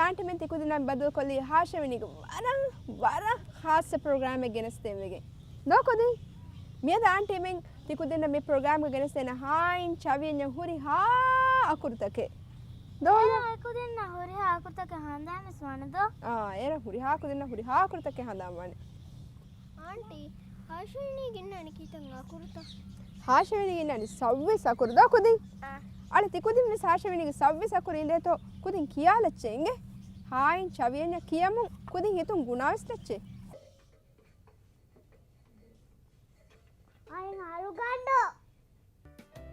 Aunty මෙන් තිකුද නම් බදල් කොල්ලි Haa Shaviyani වර ખાસ program එක ගෙනස් දෙවෙගේ දොකොදී මියද ආන්ටි මෙන් තිකුද මේ program එක ගෙනස් දෙන Haa Shaviyani හුරි හා අකුරුතකේ දෝන අකුදෙන්න හුරි හා අකුරුතක හඳාම ස්වනද එර හුරි හා අකුදෙන්න හුරි හා අකුරුතකේ හඳාම වනේ aunty Haa Shaviyani ගෙන්නන්නේ කීතන් අකුරුත Haa Shaviyani ගෙන්නන්නේ සව්වේ සකුරු දොකොදී අනේ තිකුදින් මේ Haa Shaviyani ගේ සව්වේ සකුරු ඉඳේතෝ කුදින් කියාලච්චෙන්ගේ Haa Shaviyani කියමු කුදින් හිතුන් ගුණාවිස්ලච්චේ අය හරු ගඩෝ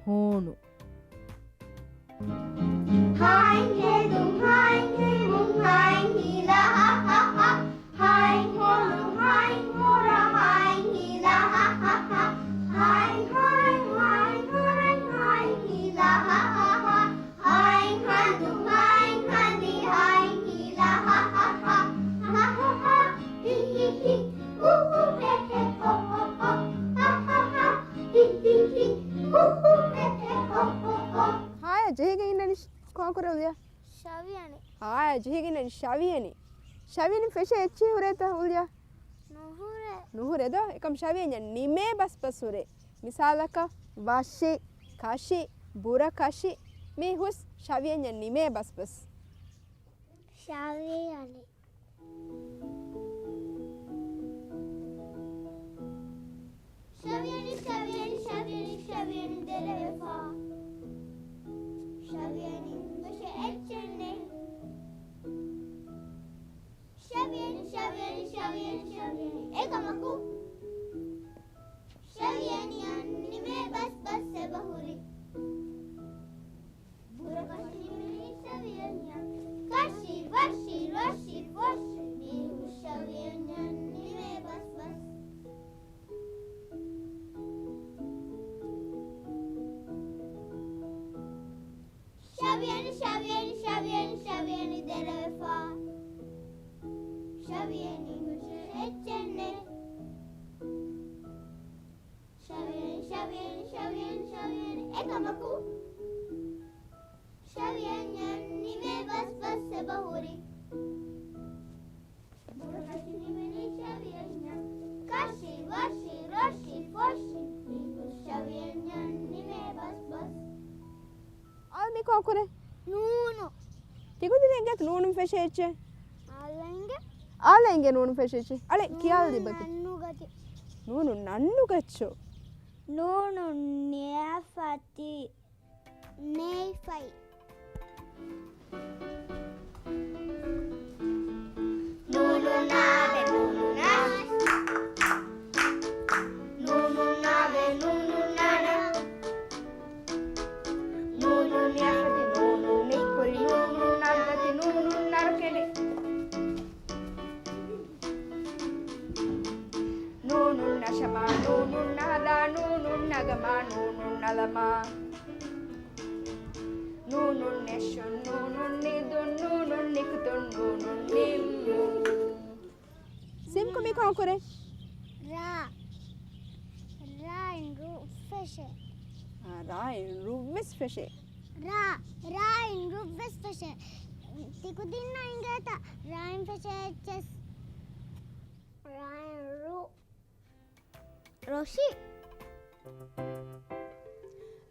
හෝනු Hai hedum hai himum hai hila ha ha ha hai holu hai hora hai hila ha ha ha hai hai hai hai hai hila ha ha ha hai handum hai handi hai hila ha ha ha ha ha ha hi hi hi he he ho ho ho ha ha ha hi hi hi he he ho ho ho Haa jehige innani කොකරෝදියා Shaviyani Haa jehige innani Shaviyani feshe echi hureta ulya nuhure do ekam Shaviyani nime bas hure misalaka vashi kashi bura kashi me hus Shaviyani nime bas Shaviyani Shaviyani Shaviyani Shaviyani Shaviyani delefa Shaviyani başa etçene Shaviyani Shaviyani Shaviyani Shaviyani ekamaku Shaviyani annime bas sebahuri bura kashi me Shaviyani kashi vashi rashi foshi me Shaviyani annime bas Shaviyani Shaviyani Shaviyani Shaviyani delefa Shaviyani başa etçene Shaviyani Shaviyani Shaviyani Shaviyani ekamaku Shaviyani annime bas sebahuri bura kashi me Shaviyani kashi vashi rashi foshi me Shaviyani annime bas al me kokore Nuno තිකුදින් එංගත් නූනුම් ෆෙෂෙච්ච ආලෙන්ගේ නූනුම් ෆෙෂෙච්ච අලේ කියාල් දිබකි නූනු නන්නු ගච්චෝ නූනු නියෆති නෙයිෆයි නූනු නාබේ නූනු නා නූනු නාබේ නූනු නානා නූනු නියෆති නූනු නිකුරි නූනු නල්ගති නූනු නරකෙලි නූනු නෂමා නූනු නහදා නූනු නගමා නූනු නලමා නූනු නෙෂුන් නූනු නිදුන් නූනු නිකුතුන් නූනු නිම්මු සිම්කු මේ කොකore raa in roof fisher raa in roof fisher raa in roof fisher tikudinna ingata raa in fisher hs raa in roof Roshi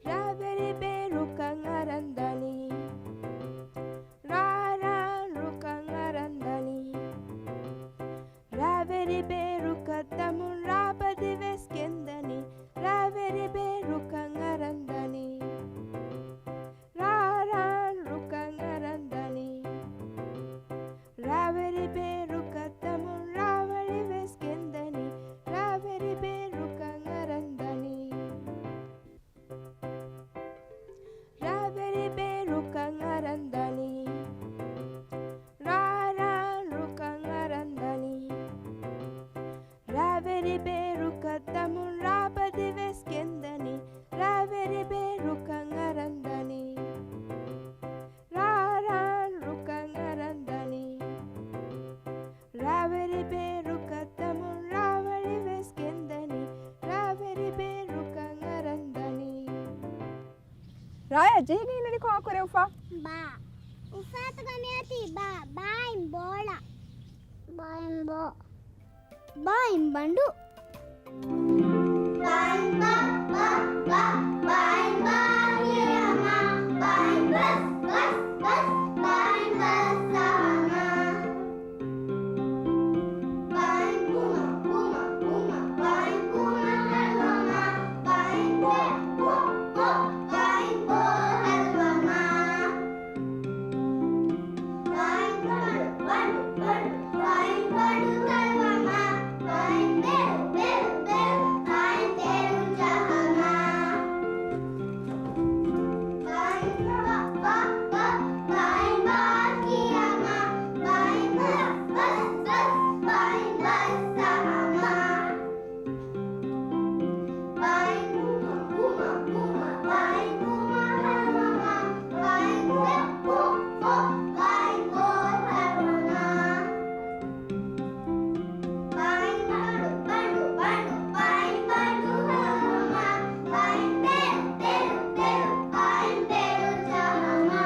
Raberi berukan arandali Rara rukan arandali Raberi berukatamun rabadi veskendani Raberi berukan arandali Rara rukan arandali Raberi berukatamun rabadi veskendani Raberi berukan arandali Raberi berukan arandali Rara rukan arandali Raberi berukatamun rabadi veskendani Raberi berukan arandali Rara rukan arandali Raberi berukatamun rabadi veskendani Raberi berukan arandali Raya jehige inani kokore ufa ba ufa Baim bandu. Baim ba ba ba baim ba yama baim bus bus bus baim bus sama baim kuma kuma kuma baim kuma halwama baim bo bo bo baim bo halwama baim bandu bandu bandu baim bandu halwama baim beru beru beru baim beru jahama baim ba ba ba baim ba kiyama baim bus bus bus baim bus sama baim kuma kuma kuma baim kuma halwama baim bo bo bo baim bo halwama baim bandu bandu bandu baim bandu halwama baim beru beru beru baim beru jahama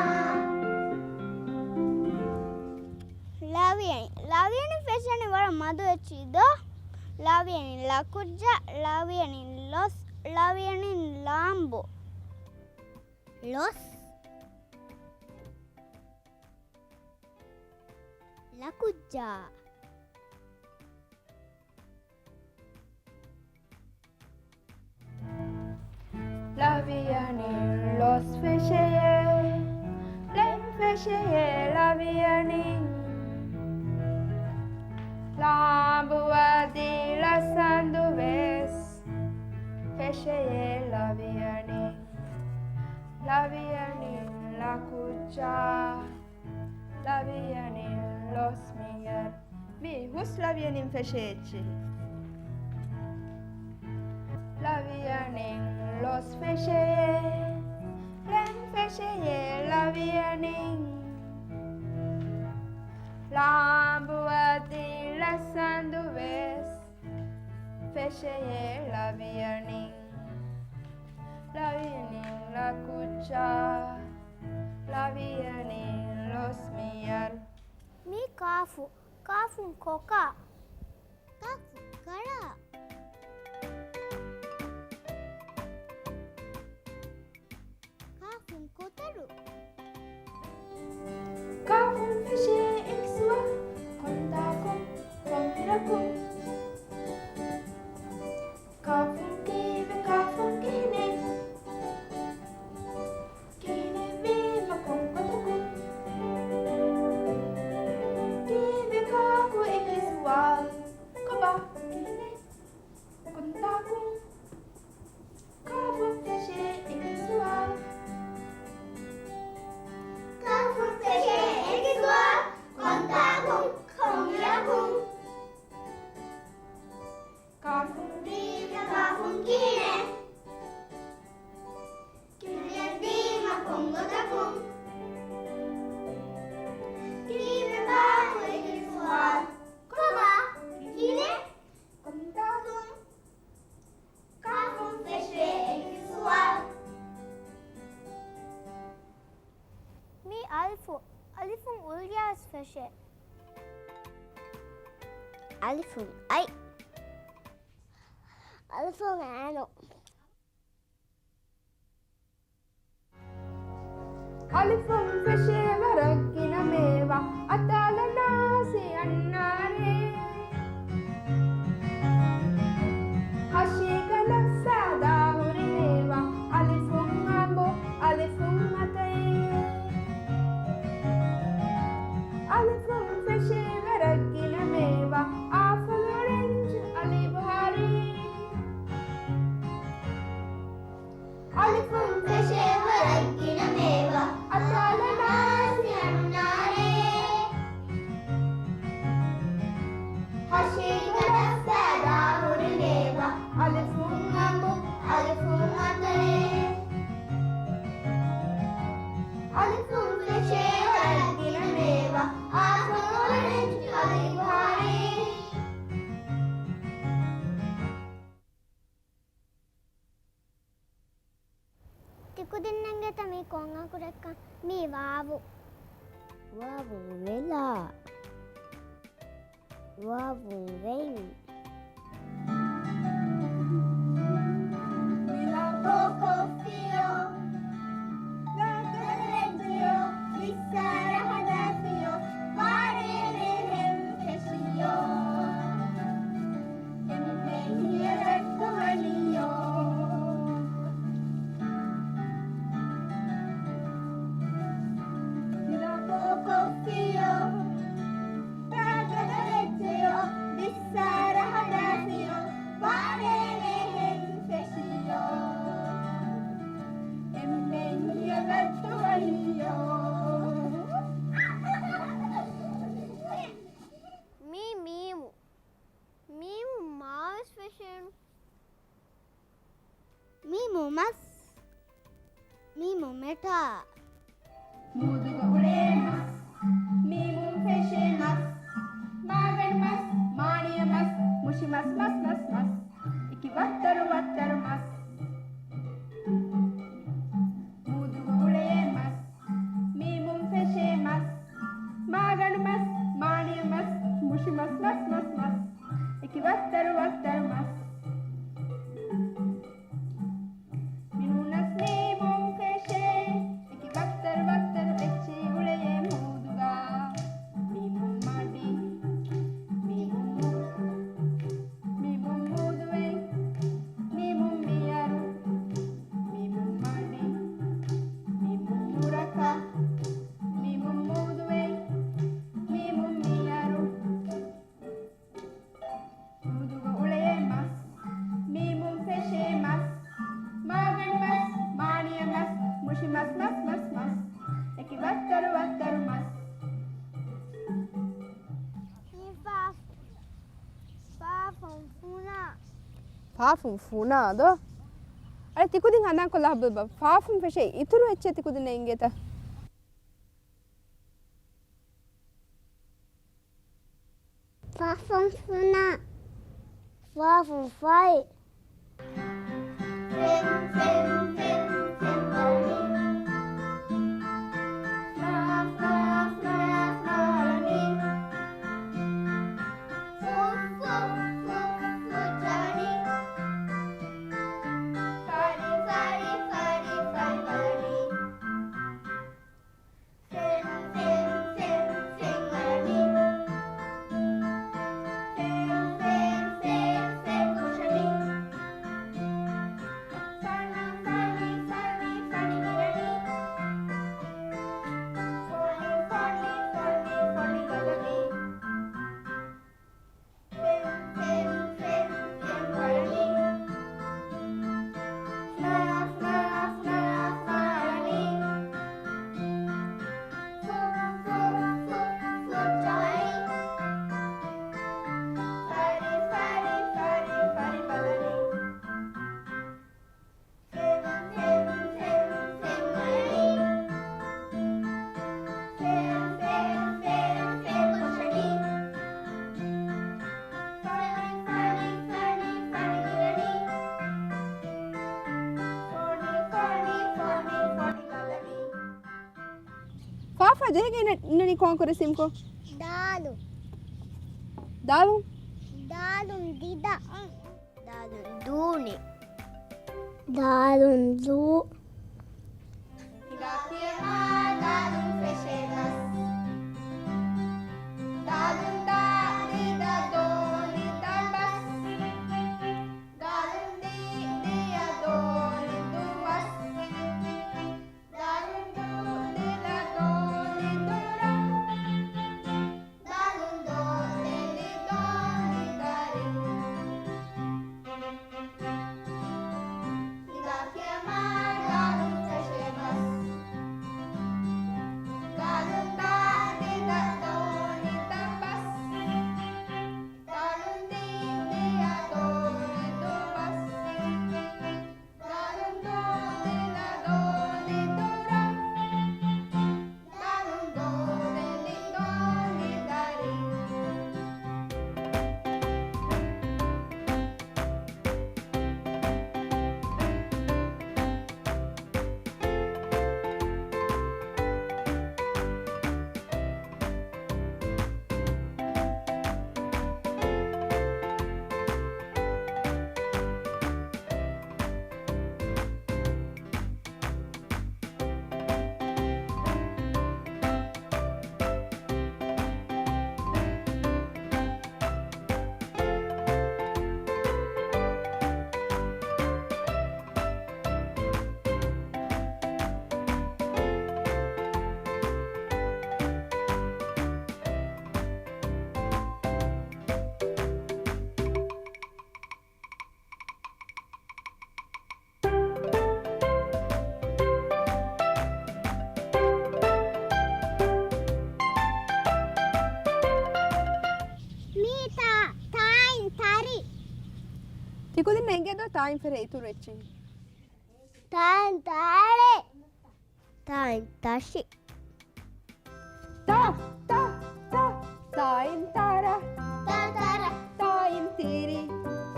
Laviani fashion wara madu achido Laviani la kujja Laviani los Laviani lambo los la kujja Laviani los fesheye len fesheye Laviani Lambuadi la sanduves fesheye Laviani Laviani la kucha Laviani los mier Vi hus Laviani fesheye Laviani los fesheye len fesheye Laviani Lambuadi la sanduves fesheye Laviani Laviani la kucha Laviani los mier Mi kafu koka kafu kara kafu kotaru Kafun fesheye ikswa kontakum konmirakum Kafun kive kafun kine Kine viva konkotakum Kive kaku ikiswa Koba kine kontakum Kafun fesheye ikswa kafun peshe ekiswa kontakum konmirakum Kafun viva kafun kine kine viva kongotakum kine kaku ekiswa koba kine kontakum kafun peshe ekiswa Mi alifun ulyas peshe alifun ay alifun ano Alifum feshe varagina meva atala nasi annare Hashigala sada huri meva alifum ambo alifum atai Alifum feshe varagina meva apple orange alibhari alifun peshe varagina meva atala nasi annare hashigala sada huri meva alifum ambo alifun atare alifun peshe varagina meva apple orange alibhari Tiku dinnange tami konga kurekka mi vavu Vavum vela. Vavum vem. Vila poco fio. Gagaleggio. Vissara hadafio. Varere hem fesio. Empeñe rectovalio. Vila poco fio. Gagaleggio. Vissara hadafio. Varere hem fesio. Empeñe rectovalio. Mimo. Mimo mouse fishing. Mimo mas. Mimo meta. Muduga ule mas, mimum feshe mas, magan mas, mania mas, mushi mas mas mas mas, iki vattaru vattaru mas. Muduga ule mas, mimum feshe mas, magan mas, mania mas, mushi mas mas mas mas, iki vattaru vattaru mas. Minunas mimum feshe, iki vattaru vattaru ecce ule muduga, mimum madi, mimum muduve, mimum miyaru, mimum madi, mimum muraka, mimum muduve, mimum miyaru. Muduga ule mas, mimum feshe mas, magan mas, mania mas, mushi mas mas mas mas, eki vattaru vattaru mas. Fafum funa do. Are tikudin hadan kolla habba fafum feshe ituru ecche tikudin engeta. Vavum funa. Vavum fai. Fem fem fem fem bali. Fla fla fla fla lani. Fo fo fo fo jani. Fari fari fari fari bali. Fem fem fem fem bali. Fem fem fem fem kushani. Fani fani fani fani galani. Fani fani fani fani galani. Fem fem fem fem galani. Fla fla fla fla lani. Fo fo fo fo jani. Fari fari fari fari balani. Fem fem fem fem galani. Fem fem fem fem kushani. Fani fani fani fani galani. Fani fani fani fani galani. Fafa jege nani konkore simko. Dalu. Dalu. Dalun dida. Dalun duni. Dalun du. Higakiema dalun feshe mas. Dalun da dida do dida bas. Dalun di dia do lidu was. Dalun du dida do lidu ra. Dalun do didi do lidari. Higakiema dalun feshe mas. Tiku din nenge do time fere ituru echi. Time tare. Time tashi. Ta ta ta time tara. Tara. Time tiri.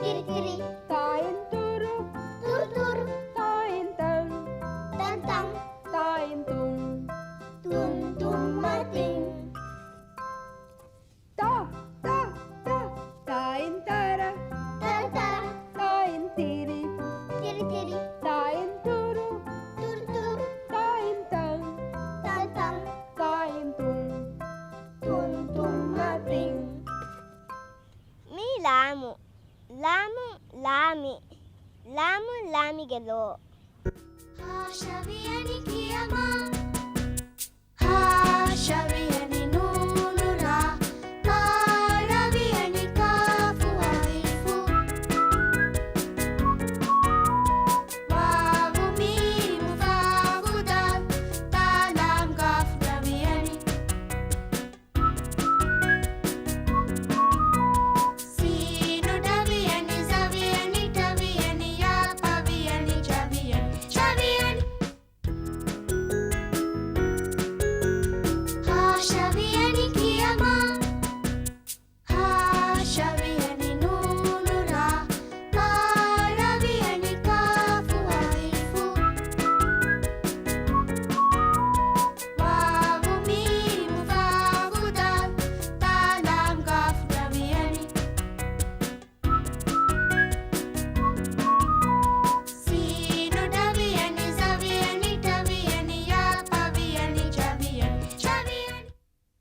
Tiri. Time turu. Tur. Time tang. Tang. Time tum. Tum mating. Ta ta ta time tara. Tara. Time tiri. Tiri. Time turu. Tur. Time tang. Tang. Time tum mating. Me lamu. Lami gelo. Haa Shaviyani kiyama. Haa Shaviyani nunura. Haa Shaviyani kafu haifu. Wawu mimu fawu dal. Tanam kafu Shaviyani. Sinu Shaviyani Shaviyani Shaviyani ya Shaviyani Shaviyani. Haa Shaviyani kiyama. Haa Shaviyani nunura. Haa Shaviyani kafu haifu. Wawu mimu fawu dal. Tanam kafu Shaviyani. Sinu Shaviyani Shaviyani Shaviyani ya Shaviyani Shaviyani.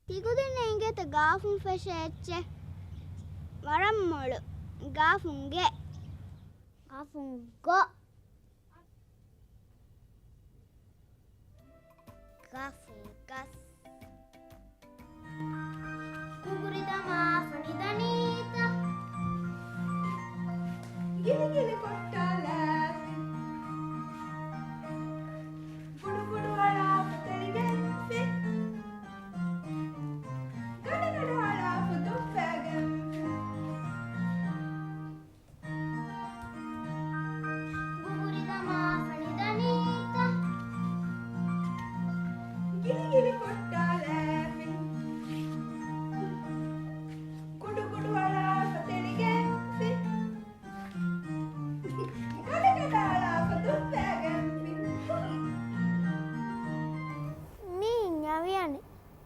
Tigude nenge te gafun fesheche. Varam molu. Gafunge. Gafungo. Gafungas. Kuguridama fanidanita. Gili kottala. Gudu hala pateligensi. Gadu hala patuffagen. Kuguridama fanidanita. Gili kottala. Gudu hala pateligensi. Gadu hala patuffagen. Me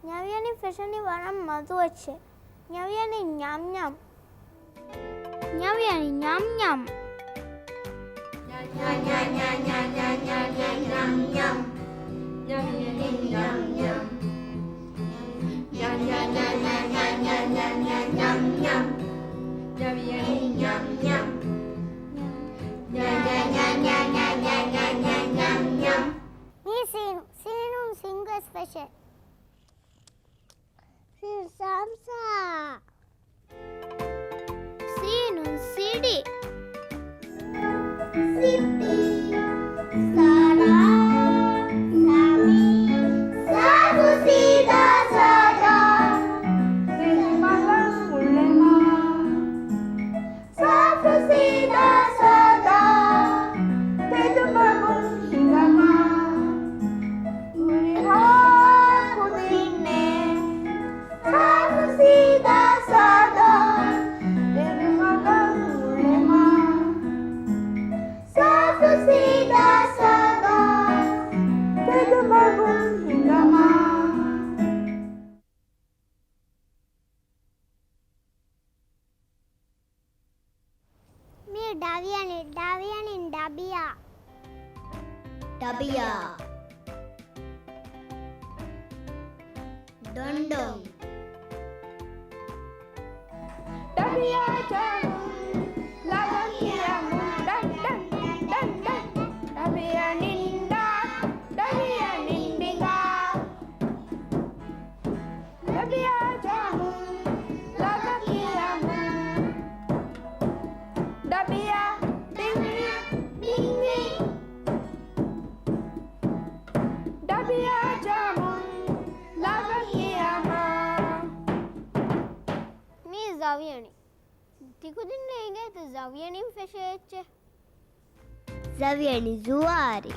Shaviyani feshani varam madu eche. Shaviyani nyam. Shaviyani nyam. Me Sinu single special. Samsa. Sinu Sidi. Siti. Sara. Sami. Sagu Sida Sada. Malang ulema. Sagu Sida Sada. Tedu babung hingama. Uriha kudine. Sagu Sida Sada. Tedu malang ulema. Sagu Sida Sada. Tedu babung hingama. Me Shaviyani Dabia. Dondong. Dabia jamu. Lawan kiamu. Dan. Dabia ninda. Dabia nindinga. Dabia jamu. Lawan kiamu. Dabia ding. Dabia jamu. Lawan kiamu. Me Shaviyani Tiku dinne ingete Zavianin fesheche. Zaviani zuari.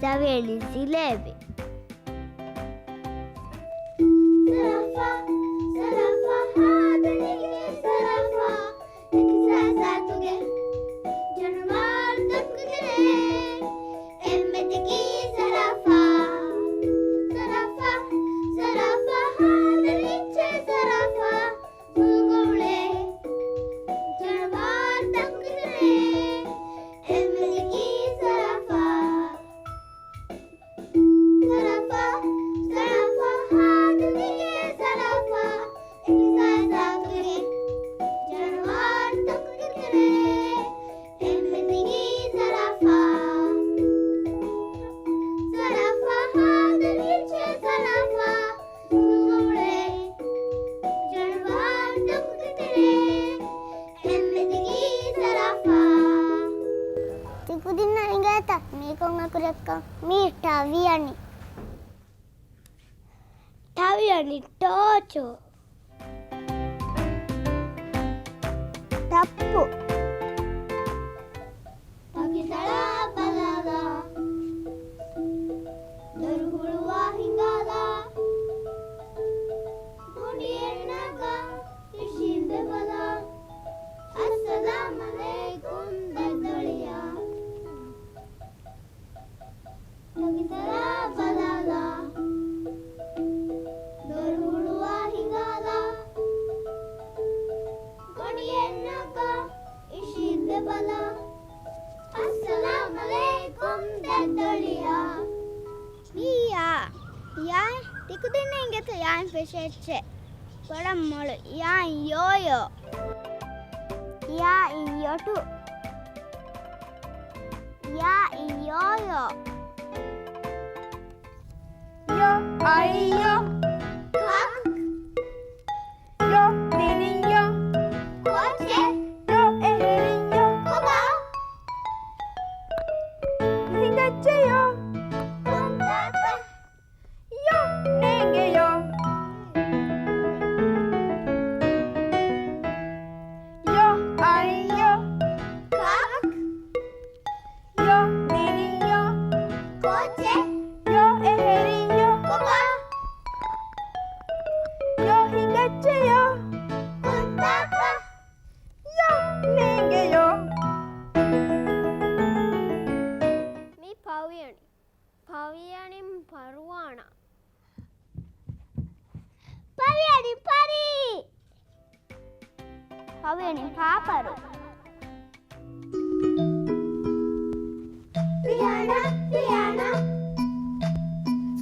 Zaviani zilebi. Sarafa, sarafa, hadanige sarafa. Eksa tuge. Janwar takgere. Emmetiki sarafa. Sarafa, sarafa, hadanige sarafa. Mugole. Janwar takgere. Emmetiki sarafa. Sarafa, sarafa, hadanige sarafa. Eksa tuge. Janwar takgere. Emmetiki sarafa. Sarafa, hadanige sarafa. Mugole. Janwar takgere. Emmetiki sarafa. Tiku dinna ingeta mikon akurekka mi Taviani. Taviani tocho. Tappu. Pakisala balada. Dorhuluwa hingada. Mudiyanaga ishinde bala. Assalamu alaikum dadaliya. Pakisala balada. Dorhuluwa hingada. Mudiyanaga ishinde bala. Assalamu alaikum dadaliya. Mia. Ya, tiku dinne ingete yan fesheche. Kodam molu yan yoyo. Ya in yotu. Ya in yoyo. Yo ayo. Kak. Yo nininyo. Koche. Yo eherinyo. Koba. Hingacheyo. Kontaka. Yo nengeyo. Yo ayo. Kak. Yo nininyo. Koche. Yo eherinyo. Koba. Yo hingacheyo. Kontaka. Yo nengeyo. Mi Paviani. Pavianin Paruana. Paviani Pari. Paviani Paparu. Piana, piana.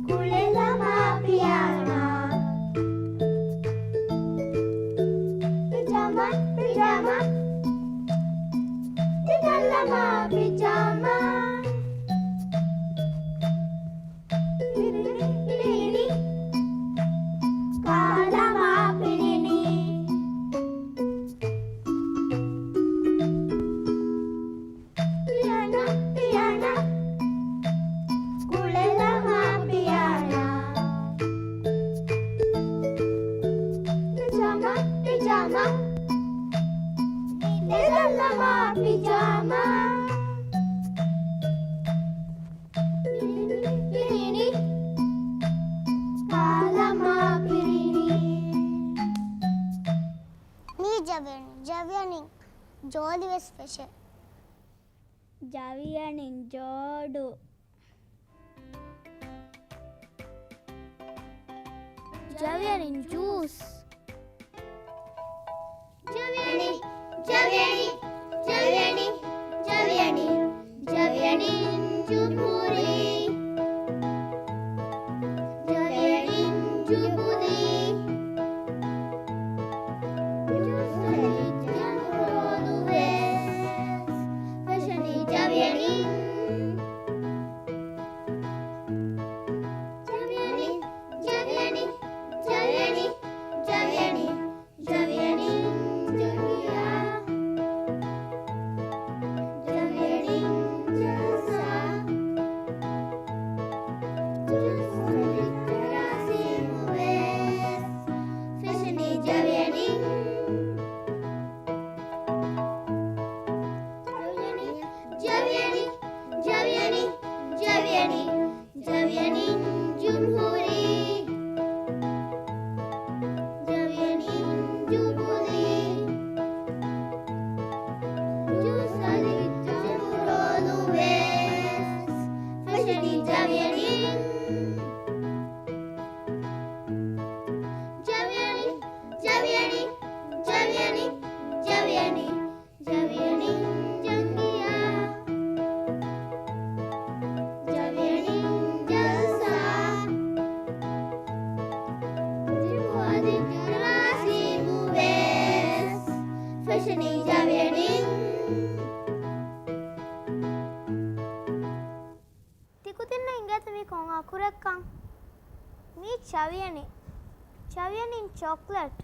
Kulela ma piana. Pijama, pijama. Pijala ma pijama. Pirini. Kala ma pirini. Piana, piana. Kulela ma piana. Pijama, pijama. Nidala ma pijama. Pirini. Kala ma pirini. Ni Javiani. Jolly was special. Javiani Jodu. Javiani juice. Javiani, Javiani, Javiani, Javiani, Javiani jupuri. Javiani jupuri. Javiani, Shani Shaviyani. Tikutinna ingata mi konga kurakkan. Me Shaviyani. Shaviyani in chocolate.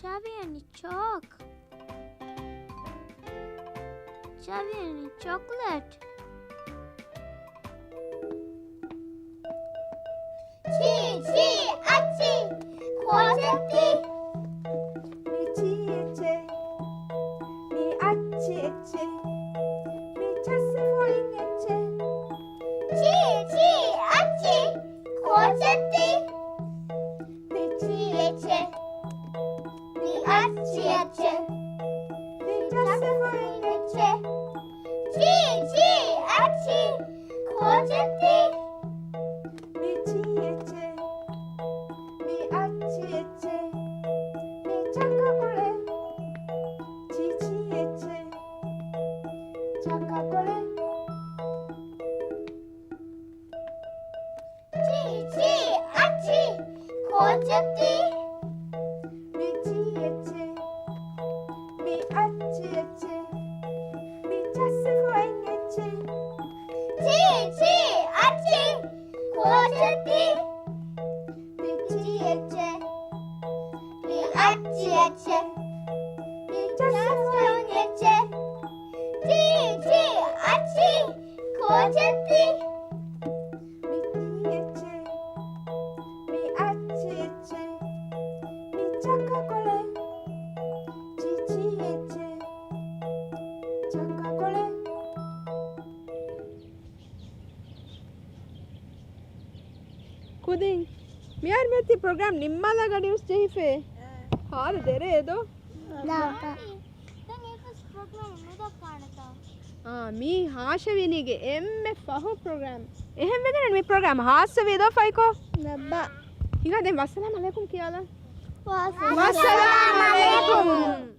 Shaviyani chalk. Shaviyani chocolate. Chi chi achi khojati. Mi chiche, mi achiche, mi chasfoinche. Chi chi achi khojati. Mi chi eche. Mi achi eche. Mi chasfoinche. Chi chi achi khojati. Mi chiche, mi achiche, mi chacacole. Chichiche, chacacole. Chi chi achi khojati. Mi chiche, mi achiche, mi chasfoinche. Chi chi achi khojati. Mi chi eche. Mi achi eche. Mi chasfoinche. Chi chi achi khojati. Mi chiche, mi achiche, mi chacacole. Chichiche, chacacole. Kuding, miar meti program nimmala gadius jehife. Har dere edo. Dapa. Then it was program mida kanata. Mi Haa Shaviyani ge emme fahu program. Ehem vegana mi program Haa Shaviyani do faiko. Nabba. Hinga den wassalamu alaikum kiyala. Wassalamu Wassalamu alaikum.